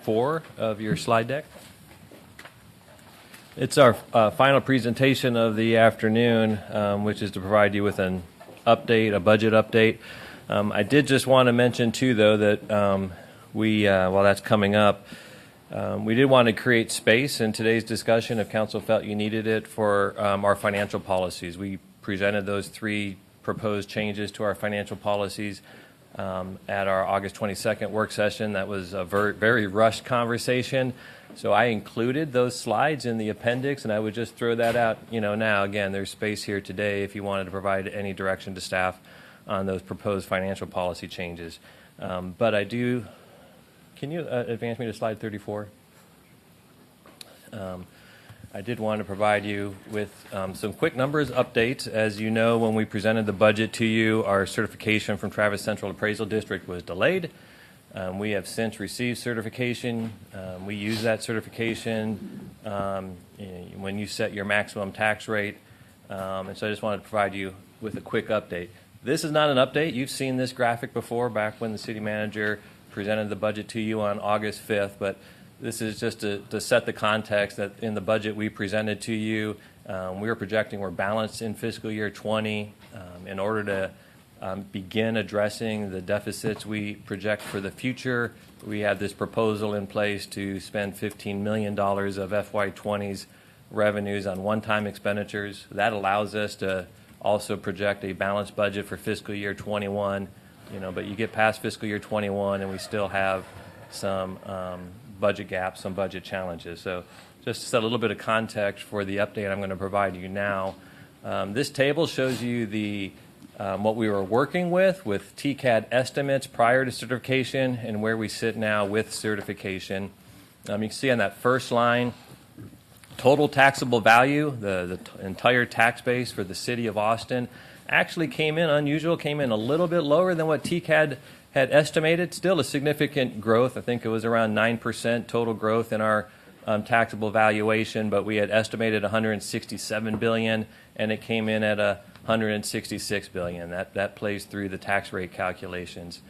4 of your slide deck. It's our final presentation of the afternoon, which is to provide you with an update, a budget update. I did just want to mention, too, though, that while that's coming up, we did want to create space in today's discussion if council felt you needed it for our financial policies. We presented those 3 proposed changes to our financial policies at our August 22nd work session. That was a very rushed conversation. So I included those slides in the appendix, and I would just throw that out, now. Again, there's space here today if you wanted to provide any direction to staff on those proposed financial policy changes. But I do, can you advance me to slide 34? I did want to provide you with some quick numbers updates. As you know, when we presented the budget to you, our certification from Travis Central Appraisal District was delayed. We have since received certification. We use that certification when you set your maximum tax rate. And so I just wanted to provide you with a quick update. This is not an update. You've seen this graphic before back when the city manager presented the budget to you on August 5th. But this is just to set the context that in the budget we presented to you, we were projecting we're balanced in fiscal year 20 in order to begin addressing the deficits we project for the future. We have this proposal in place to spend $15 million of FY20's revenues on one-time expenditures. That allows us to also project a balanced budget for fiscal year 21. But you get past fiscal year 21 and we still have some budget gaps, some budget challenges. So just to set a little bit of context for the update I'm going to provide you now. This table shows you what we were working with TCAD estimates prior to certification and where we sit now with certification. You can see on that first line, total taxable value, the entire tax base for the city of Austin actually came in a little bit lower than what TCAD had estimated. Still a significant growth. I think it was around 9% total growth in our taxable valuation, but we had estimated $167 billion, and it came in at $166 billion. That plays through the tax rate calculations.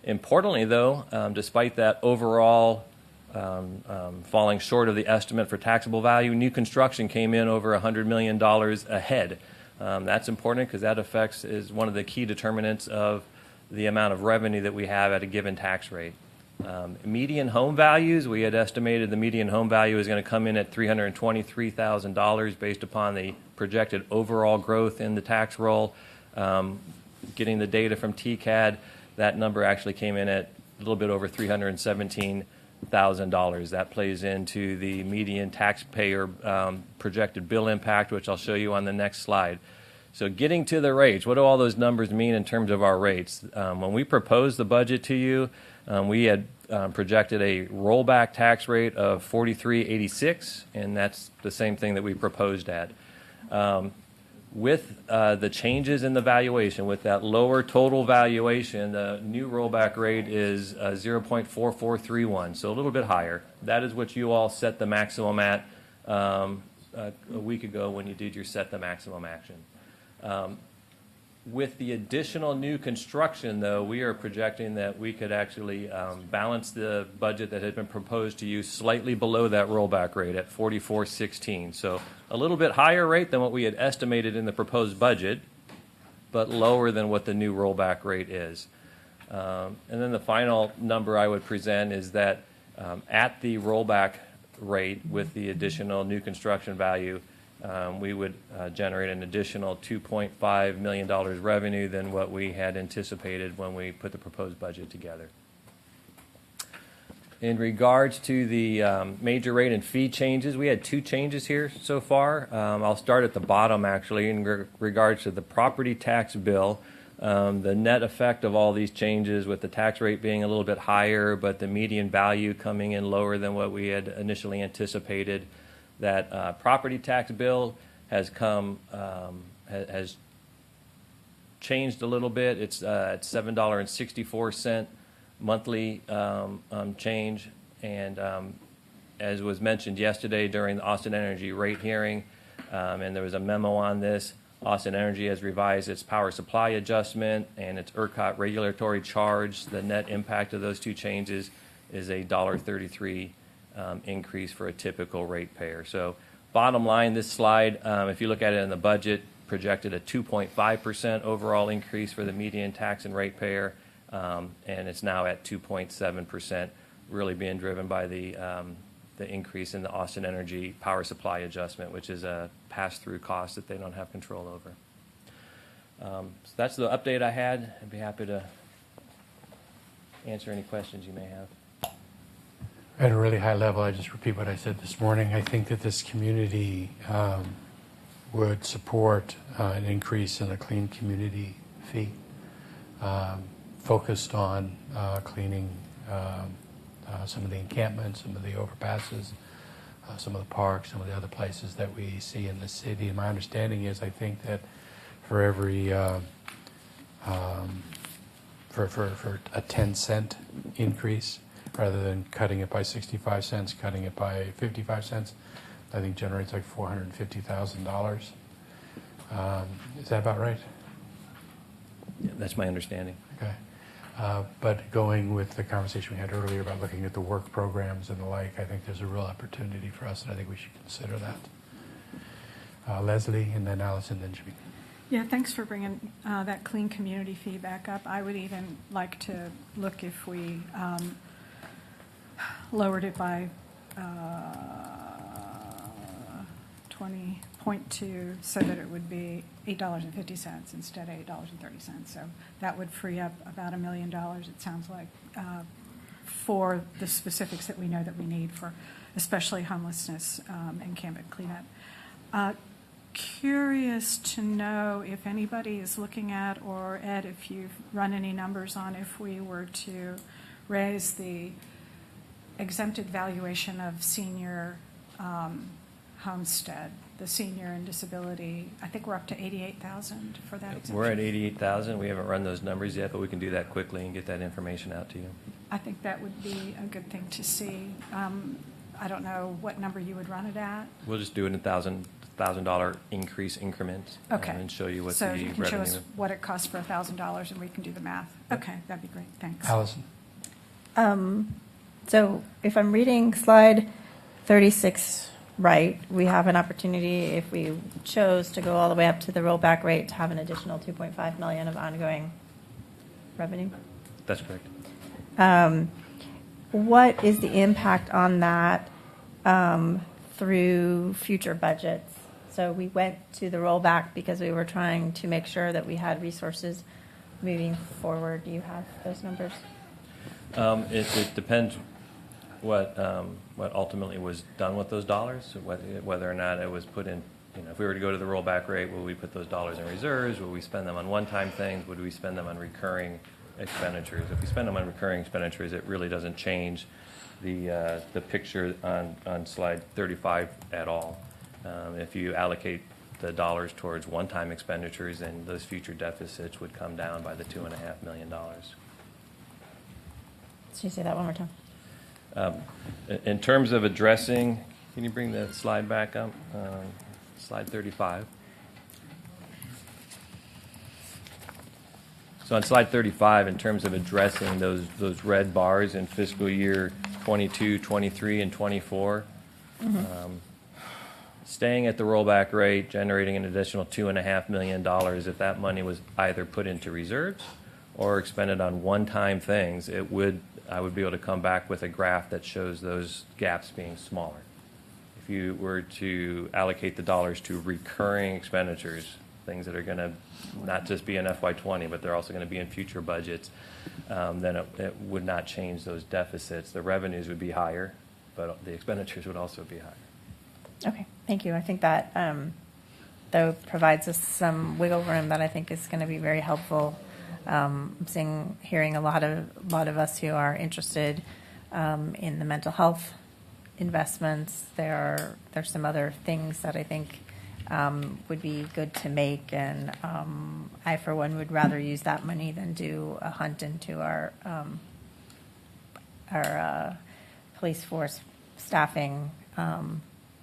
Importantly, though, despite that overall falling short of the estimate for taxable value, new construction came in over $100 million ahead. That's important because that is one of the key determinants of the amount of revenue that we have at a given tax rate. Median home values, we had estimated the median home value is going to come in at $323,000 based upon the projected overall growth in the tax roll. Getting the data from TCAD, that number actually came in at a little bit over $317,000. That plays into the median taxpayer projected bill impact, which I'll show you on the next slide. So getting to the rates, what do all those numbers mean in terms of our rates? When we proposed the budget to you, we had projected a rollback tax rate of 43.86, and that's the same thing that we proposed at. With the changes in the valuation, with that lower total valuation, the new rollback rate is 0.4431, so a little bit higher. That is what you all set the maximum at a week ago when you did your set the maximum action. With the additional new construction, though, we are projecting that we could actually balance the budget that had been proposed to you slightly below that rollback rate at 44.16. So a little bit higher rate than what we had estimated in the proposed budget, but lower than what the new rollback rate is. And then the final number I would present is that at the rollback rate with the additional new construction value, we would generate an additional $2.5 million revenue than what we had anticipated when we put the proposed budget together. In regards to the major rate and fee changes, we had 2 changes here so far. I'll start at the bottom, actually, in regards to the property tax bill. The net effect of all these changes, with the tax rate being a little bit higher, but the median value coming in lower than what we had initially anticipated, that property tax bill has has changed a little bit. It's at $7.64 monthly change, and as was mentioned yesterday during the Austin Energy rate hearing, and there was a memo on this, Austin Energy has revised its power supply adjustment and its ERCOT regulatory charge. The net impact of those 2 changes is a $1.33 increase for a typical ratepayer. So bottom line, this slide, if you look at it in the budget, projected a 2.5% overall increase for the median tax and ratepayer, and it's now at 2.7%, really being driven by the increase in the Austin Energy power supply adjustment, which is a pass-through cost that they don't have control over. So that's the update I had. I'd be happy to answer any questions you may have. At a really high level, I just repeat what I said this morning. I think that this community would support an increase in a clean community fee focused on cleaning some of the encampments, some of the overpasses, some of the parks, some of the other places that we see in the city. And my understanding is, I think that for every for a 10-cent increase, rather than cutting it by 65 cents, cutting it by 55 cents, I think generates like $450,000. Is that about right? Yeah, that's my understanding. Okay. But going with the conversation we had earlier about looking at the work programs and the like, I think there's a real opportunity for us, and I think we should consider that. Leslie, and then Allison, then Jimmy. Yeah, thanks for bringing that clean community fee back up. I would even like to look if we lowered it by 20.2 so that it would be $8.50 instead of $8.30. So that would free up about $1 million, it sounds like, for the specifics that we know that we need for especially homelessness and campus cleanup. Curious to know if anybody is looking at, or Ed, if you've run any numbers on if we were to raise the exempted valuation of senior homestead, the senior and disability. I think we're up to $88,000 for that exemption. We're at $88,000. We haven't run those numbers yet, but we can do that quickly and get that information out to you. I think that would be a good thing to see. I don't know what number you would run it at. We'll just do it in $1,000 increase increments. Okay. And show you what so the you can revenue show us what it costs for $1,000 and we can do the math. Okay, that'd be great. Thanks. Allison. So if I'm reading slide 36 right, we have an opportunity, if we chose to go all the way up to the rollback rate, to have an additional $2.5 million of ongoing revenue. That's correct. What is the impact on that through future budgets? So we went to the rollback because we were trying to make sure that we had resources moving forward. Do you have those numbers? It depends what ultimately was done with those dollars, whether or not it was put in. If we were to go to the rollback rate, will we put those dollars in reserves? Will we spend them on one-time things? Would we spend them on recurring expenditures? If we spend them on recurring expenditures, it really doesn't change the picture on slide 35 at all. If you allocate the dollars towards one-time expenditures, then those future deficits would come down by the $2.5 million. Can you say that one more time? In terms of addressing, can you bring the slide back up? Slide 35. So on slide 35, in terms of addressing those red bars in fiscal year 22, 23, and 24, staying at the rollback rate, generating an additional $2.5 million, if that money was either put into reserves or expended on one-time things, I would be able to come back with a graph that shows those gaps being smaller. If you were to allocate the dollars to recurring expenditures, things that are going to not just be in FY20, but they're also going to be in future budgets, then it would not change those deficits. The revenues would be higher, but the expenditures would also be higher. Okay, thank you. I think that, though, provides us some wiggle room that I think is going to be very helpful. I'm hearing a lot of us who are interested in the mental health investments. There's some other things that I think would be good to make, and I, for one, would rather use that money than do a hunt into our police force staffing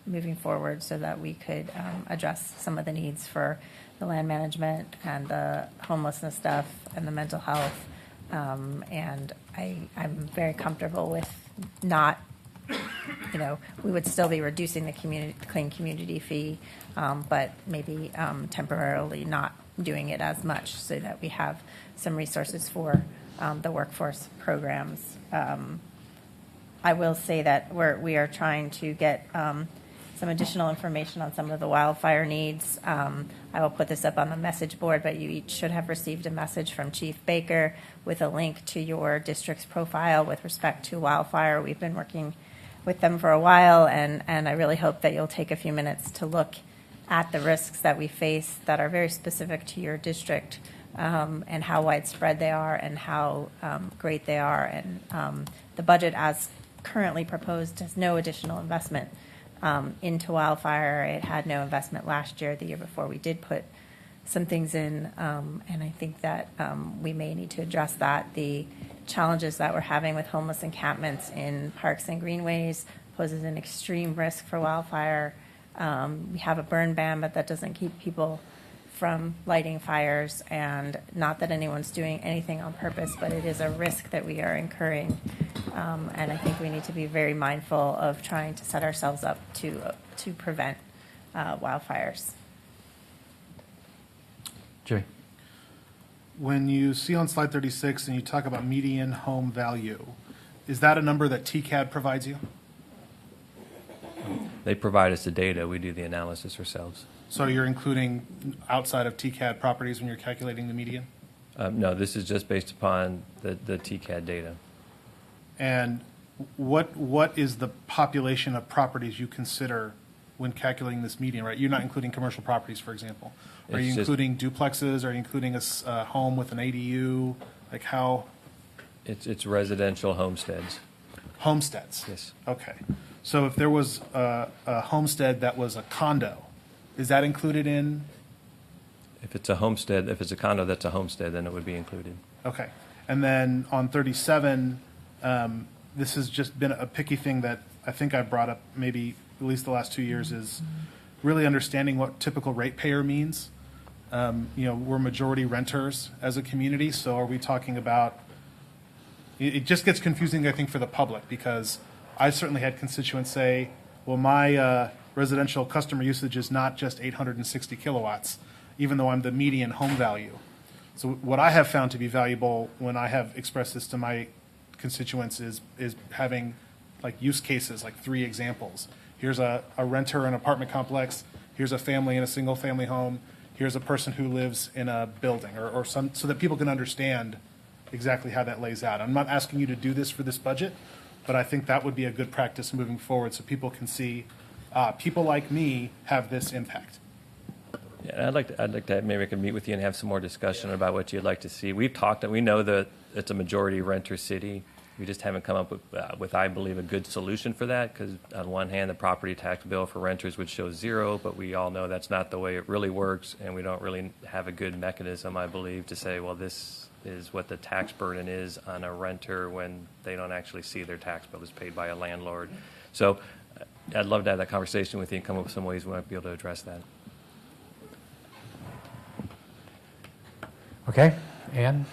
moving forward, so that we could address some of the needs for the land management and the homelessness stuff and the mental health. And I'm very comfortable with not, we would still be reducing the clean community fee, but maybe temporarily not doing it as much so that we have some resources for the workforce programs. I will say that we are trying to get some additional information on some of the wildfire needs. I will put this up on the message board, but you each should have received a message from Chief Baker with a link to your district's profile with respect to wildfire. We've been working with them for a while, and I really hope that you'll take a few minutes to look at the risks that we face that are very specific to your district, and how widespread they are and how great they are. And the budget as currently proposed has no additional investment into wildfire. It had no investment last year. The year before we did put some things in, and I think that we may need to address that. The challenges that we're having with homeless encampments in parks and greenways poses an extreme risk for wildfire. We have a burn ban, but that doesn't keep people from lighting fires, and not that anyone's doing anything on purpose, but it is a risk that we are incurring. And I think we need to be very mindful of trying to set ourselves up to prevent wildfires. Jimmy? When you see on slide 36 and you talk about median home value, is that a number that TCAD provides you? They provide us the data. We do the analysis ourselves. So you're including outside of TCAD properties when you're calculating the median? No, this is just based upon the TCAD data. And what is the population of properties you consider when calculating this median, right? You're not including commercial properties, for example. Are you including duplexes? Are you including a home with an ADU? Like how? It's residential homesteads. Homesteads? Yes. Okay. So if there was a homestead that was a condo, is that included in? If it's a homestead, if it's a condo that's a homestead, then it would be included. Okay. And then on 37, this has just been a picky thing that I think I brought up maybe at least the last 2 years, is really understanding what typical ratepayer means. We're majority renters as a community, so are we talking about, it just gets confusing, I think, for the public, because I've certainly had constituents say, well, my residential customer usage is not just 860 kilowatts, even though I'm the median home value. So what I have found to be valuable when I have expressed this to my constituents is having like use cases, like 3 examples. Here's a renter in an apartment complex. Here's a family in a single family home. Here's a person who lives in a building, or some, so that people can understand exactly how that lays out. I'm not asking you to do this for this budget, but I think that would be a good practice moving forward, so people can see people like me have this impact. Yeah, I'd like to maybe I could meet with you and have some more discussion about what you'd like to see. We know that it's a majority renter city. We just haven't come up with I believe, a good solution for that, because on one hand, the property tax bill for renters would show 0, but we all know that's not the way it really works, and we don't really have a good mechanism, I believe, to say, well, this is what the tax burden is on a renter when they don't actually see their tax bill is paid by a landlord. So I'd love to have that conversation with you and come up with some ways we might be able to address that. Okay, Ann?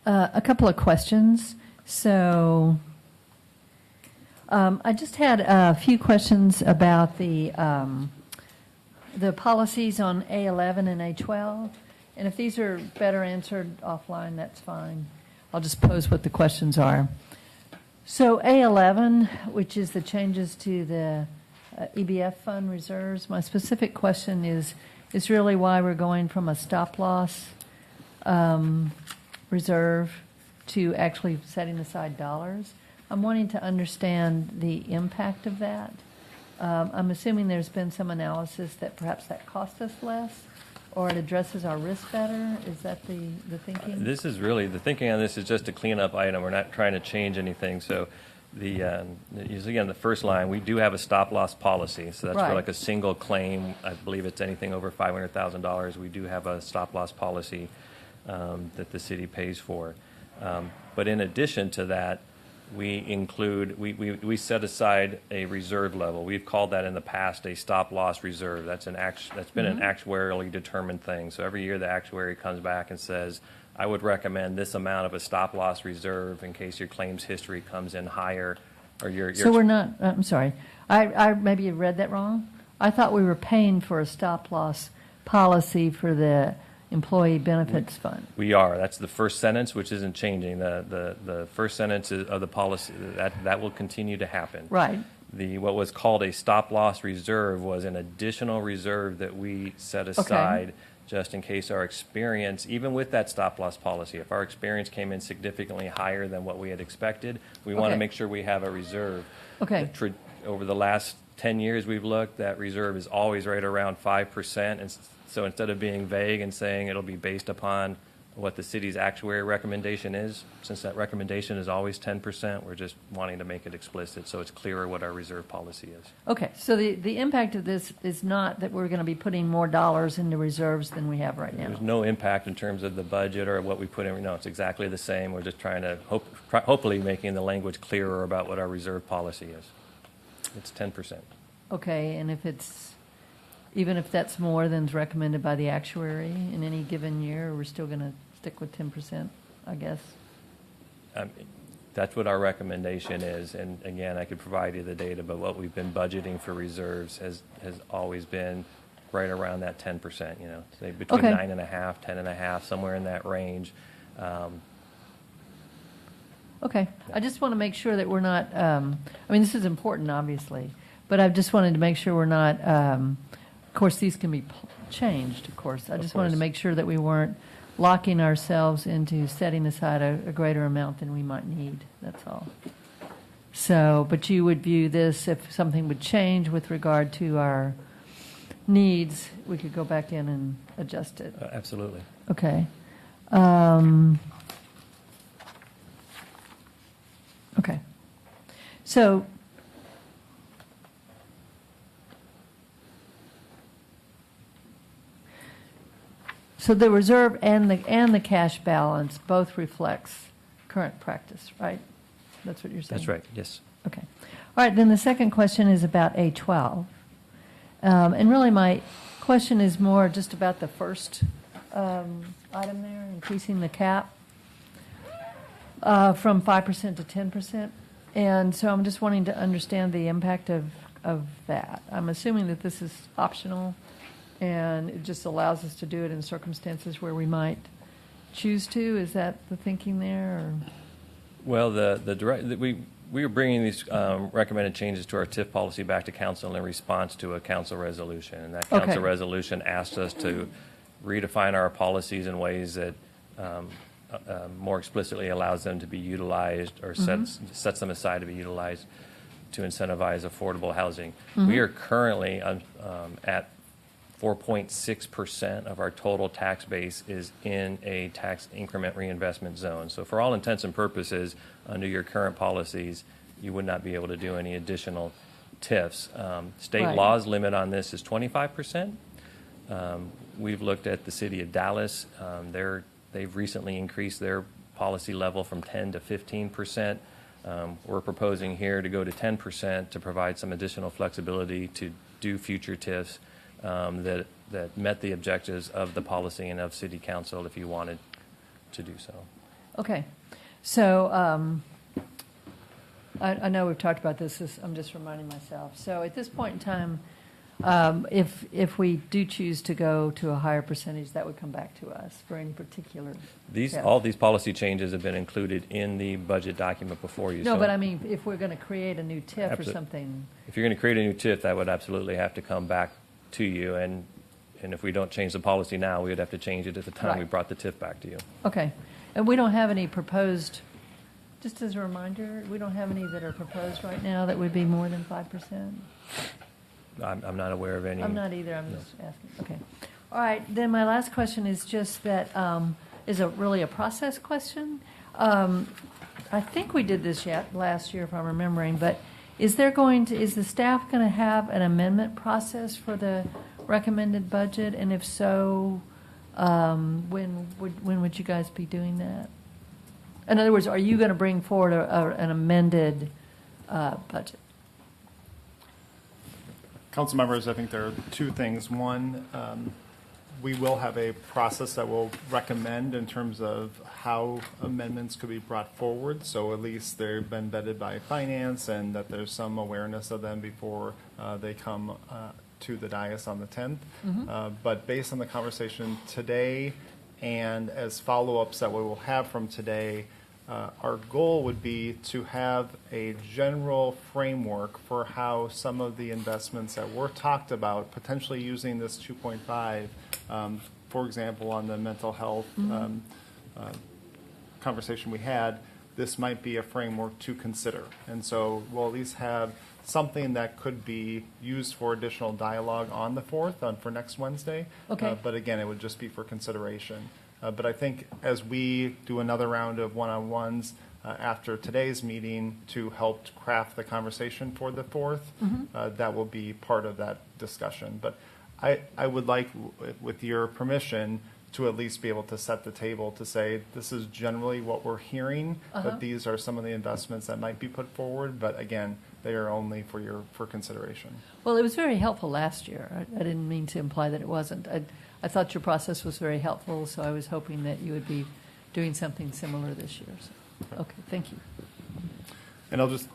A couple of questions. So I just had a few questions about the policies on A11 and A12. And if these are better answered offline, that's fine. I'll just pose what the questions are. So A11, which is the changes to the EBF fund reserves, my specific question is really why we're going from a stop loss reserve to actually setting aside dollars. I'm wanting to understand the impact of that. I'm assuming there's been some analysis that perhaps that costs us less, or it addresses our risk better. Is that the thinking? This is really, the thinking on this is just a cleanup item. We're not trying to change anything. So again, the first line, we do have a stop loss policy. So that's Right. for like a single claim. I believe it's anything over $500,000. We do have a stop loss policy that the city pays for. But in addition to that, we set aside a reserve level. We've called that in the past a stop loss reserve. That's been an actuarially determined thing. So every year the actuary comes back and says, I would recommend this amount of a stop-loss reserve in case your claims history comes in higher, or your. So we're not, I'm sorry, I maybe read that wrong. I thought we were paying for a stop-loss policy for the employee benefits fund. We are. That's the first sentence, which isn't changing. The first sentence of the policy, that will continue to happen. Right. What was called a stop-loss reserve was an additional reserve that we set aside just in case our experience, even with that stop-loss policy, if our experience came in significantly higher than what we had expected, we want to make sure we have a reserve. Okay. Over the last 10 years we've looked, that reserve is always right around 5%. And so instead of being vague and saying it'll be based upon what the city's actuary recommendation is, since that recommendation is always 10%, we're just wanting to make it explicit so it's clearer what our reserve policy is. Okay, so the impact of this is not that we're going to be putting more dollars into reserves than we have right now. There's no impact in terms of the budget or what we put in. No, it's exactly the same. We're just trying to hopefully making the language clearer about what our reserve policy is. It's 10%. Okay, and even if that's more than is recommended by the actuary in any given year, we're still going to stick with 10%, I guess? That's what our recommendation is. And again, I could provide you the data, but what we've been budgeting for reserves has always been right around that 10%, say between 9.5, 10.5, somewhere in that range. Okay. I just want to make sure that we're not, this is important, obviously, but I just wanted to make sure we're not, of course, these can be changed, of course. I just wanted to make sure that we weren't locking ourselves into setting aside a greater amount than we might need. That's all. So, but you would view this, if something would change with regard to our needs, we could go back in and adjust it. Absolutely. Okay. Okay. So the reserve and the cash balance both reflects current practice, right? That's what you're saying? That's right, yes. Okay. All right, then the second question is about A12. And really my question is more just about the first item there, increasing the cap from 5% to 10%. And so I'm just wanting to understand the impact of that. I'm assuming that this is optional and it just allows us to do it in circumstances where we might choose to. Is that the thinking there? Or? Well, we are bringing these recommended changes to our TIF policy back to council in response to a council resolution. And that council resolution asked us to redefine our policies in ways that more explicitly allows them to be utilized or sets them aside to be utilized to incentivize affordable housing. We are currently at 4.6% of our total tax base is in a tax increment reinvestment zone. So for all intents and purposes, under your current policies, you would not be able to do any additional TIFs. State law's limit on this is 25%. We've looked at the city of Dallas. They've recently increased their policy level from 10 to 15%. We're proposing here to go to 10% to provide some additional flexibility to do future TIFs that met the objectives of the policy and of City Council if you wanted to do so. Okay. So I know we've talked about this. I'm just reminding myself. So at this point in time, if we do choose to go to a higher percentage, that would come back to us for any particular. All these policy changes have been included in the budget document before you. No, but I mean, if we're going to create a new TIF or something. If you're going to create a new TIF, that would absolutely have to come back to you, and if we don't change the policy now, we would have to change it at the time we brought the TIF back to you. Okay. And we don't have any proposed, just as a reminder, we don't have any that are proposed right now that would be more than 5%? I'm not aware of any. I'm not either. I'm just asking. Okay. All right. Then my last question is just that is really a process question. I think we did this last year, if I'm remembering, but is the staff going to have an amendment process for the recommended budget? And if so, when would you guys be doing that? In other words, are you going to bring forward an amended budget? Council members, I think there are two things. One, we will have a process that will recommend in terms of how amendments could be brought forward. So at least they've been vetted by finance and that there's some awareness of them before they come to the dais on the 10th. But based on the conversation today and as follow-ups that we will have from today, our goal would be to have a general framework for how some of the investments that were talked about, potentially using this 2.5, for example, on the mental health conversation we had, this might be a framework to consider. And so we'll at least have something that could be used for additional dialogue on the 4th, for next Wednesday. Okay. But again, it would just be for consideration. But I think as we do another round of one-on-ones after today's meeting to help craft the conversation for the 4th, that will be part of that discussion. But I would like, with your permission, to at least be able to set the table to say this is generally what we're hearing, but these are some of the investments that might be put forward. But again, they are only for consideration. Well, it was very helpful last year. I didn't mean to imply that it wasn't. I thought your process was very helpful, so I was hoping that you would be doing something similar this year. So, okay, thank you. And I'll just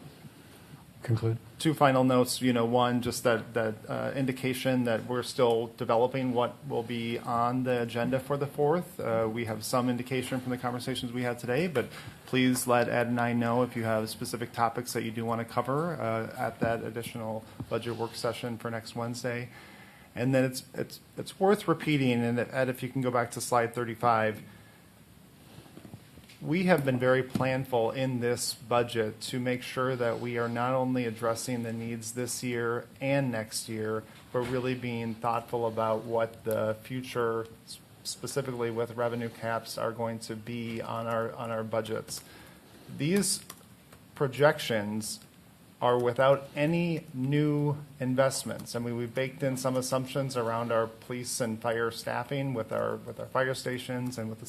Conclude. two final notes. One, just that indication that we're still developing what will be on the agenda for the 4th. We have some indication from the conversations we had today, but please let Ed and I know if you have specific topics that you do want to cover at that additional budget work session for next Wednesday. And then it's worth repeating, and Ed, if you can go back to slide 35, we have been very planful in this budget to make sure that we are not only addressing the needs this year and next year, but really being thoughtful about what the future, specifically with revenue caps, are going to be on our budgets. These projections are without any new investments. I mean, we've baked in some assumptions around our police and fire staffing with our fire stations and with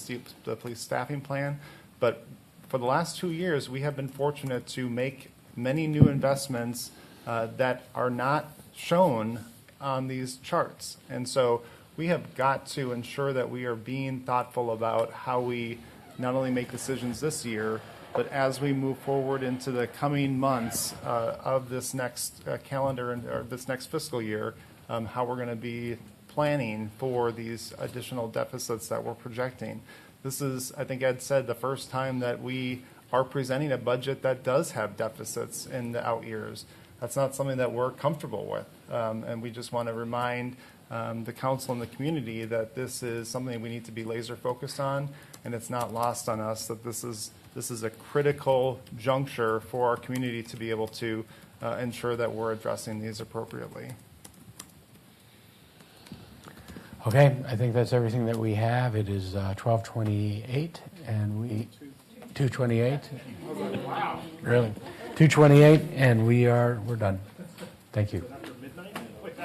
the police staffing plan. But for the last 2 years, we have been fortunate to make many new investments that are not shown on these charts. And so we have got to ensure that we are being thoughtful about how we not only make decisions this year, but as we move forward into the coming months of this next calendar or this next fiscal year, how we're going to be planning for these additional deficits that we're projecting. This is, I think Ed said, the first time that we are presenting a budget that does have deficits in the out years. That's not something that we're comfortable with. And we just want to remind the council and the community that this is something we need to be laser focused on, and it's not lost on us that this is a critical juncture for our community to be able to ensure that we're addressing these appropriately. Okay, I think that's everything that we have. It is 12:28, and we 2:28. Wow! Really, 2:28, and we're done. Thank you.